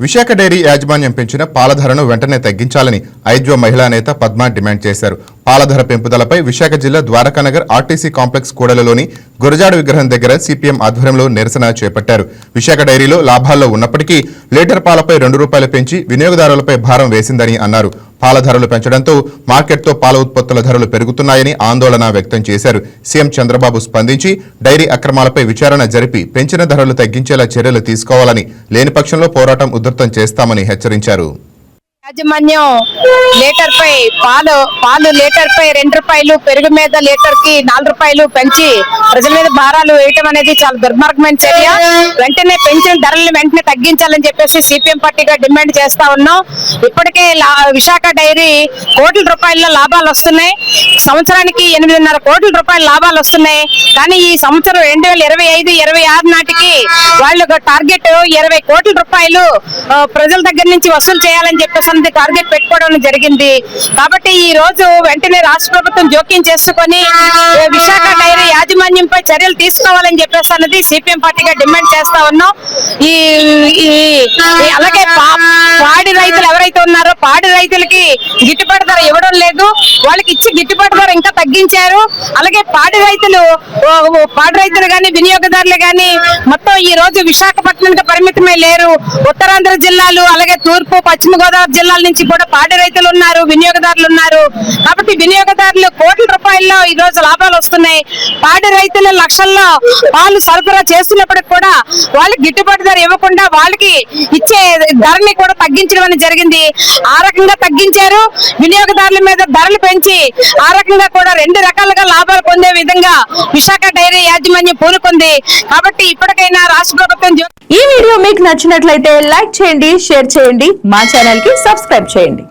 Visakha dairy యాజమాన్యం పెంచిన పాల ధరను వెంటనే తగ్గించాలని ఐద్వ మహిళా నేత పద్మ డిమాండ్ చేశారు. పాల ధర పెంపుదలపై విశాఖ జిల్లా ద్వారకానగర్ ఆర్టీసీ కాంప్లెక్స్ కూడలిలోని గురజాడ విగ్రహం దగ్గర సిపిఎం ఆధ్వర్యంలో నిరసన చేపట్టారు. విశాఖ డైరీలో లాభాల్లో ఉన్నప్పటికీ లీటర్ పాలపై ₹2 పెంచి వినియోగదారులపై భారం వేసిందని అన్నారు. పాల ధరలు పెంచడంతో మార్కెట్తో పాల ఉత్పత్తుల ధరలు పెరుగుతున్నాయని ఆందోళన వ్యక్తం చేశారు. సీఎం చంద్రబాబు స్పందించి డైరీ అక్రమాలపై విచారణ జరిపి పెంచిన ధరలు తగ్గించేలా చర్యలు తీసుకోవాలని, లేని పక్షంలో పోరాటం ఉధృతం చేస్తామని హెచ్చరించారు. యాజమాన్యం లీటర్ పై పాలు లీటర్ పై ₹2, పెరుగు మీద లీటర్ కి ₹4 పెంచి ప్రజల మీద భారాలు వేయటం అనేది చాలా దుర్మార్గమైన చర్య. వెంటనే పెంచిన ధరలను వెంటనే తగ్గించాలని చెప్పేసి సిపిఎం పార్టీగా డిమాండ్ చేస్తా ఉన్నాం. ఇప్పటికే విశాఖ డైరీ కోట్ల రూపాయల లాభాలు వస్తున్నాయి. సంవత్సరానికి ₹8.5 కోట్ల లాభాలు వస్తున్నాయి. కానీ ఈ సంవత్సరం 2025-26 నాటికి వాళ్ళు టార్గెట్ ₹20 కోట్ల ప్రజల దగ్గర నుంచి వసూలు చేయాలని చెప్పేసి టార్గెట్ పెట్టుకోవడం జరిగింది. కాబట్టి ఈ రోజు వెంటనే రాష్ట్ర ప్రభుత్వం జోక్యం చేసుకుని విశాఖ డైరీ యాజమాన్యంపై చర్యలు తీసుకోవాలని చెప్పేసి అన్నది సిపిఎం పార్టీగా డిమాండ్ చేస్తా ఉన్నాం. అలాగే పాడి రైతులు ఎవరైతే ఉన్నారో పాడి రైతులకి గిట్టుబాటు ధర ఇవ్వడం లేదు. వాళ్ళకి ఇచ్చి గిట్టుబాటు ధర ఇంకా తగ్గించారు. అలాగే పాడి రైతులు గాని వినియోగదారులు గాని మొత్తం ఈ రోజు విశాఖపట్నానికి పరిమితమై లేరు. ఉత్తరాంధ్ర జిల్లాలు అలాగే తూర్పు పశ్చిమ గోదావరి జిల్లాల నుంచి కూడా పాడి రైతులు ఉన్నారు, వినియోగదారులు ఉన్నారు. కాబట్టి వినియోగదారులు కోట్ల రూపాయల్లో ఈ రోజు లాభాలు వస్తున్నాయి. పాడి రైతులు లక్షల్లో పాలు సరఫరా చేస్తున్నప్పటికి కూడా వాళ్ళకి గిట్టుబాటు ధర ఇవ్వకుండా వాళ్ళకి ఇచ్చే ధరని కూడా తగ్గించడం అనేది జరిగింది. ఆ రకంగా తగ్గించారు. వినియోగదారుల మీద ధరలు పెంచి ఆ రకంగా కూడా 2 రకాలుగా లాభాలు పొందే విధంగా విశాఖ డైరీ యాజమాన్యం పూనుకుంది. కాబట్టి ఇప్పటికైనా రాష్ట్ర ప్రభుత్వం ఈ వీడియో మీకు నచ్చినట్లయితే లైక్ చేయండి, షేర్ చేయండి, మా ఛానల్ కి సబ్స్క్రైబ్ చేయండి.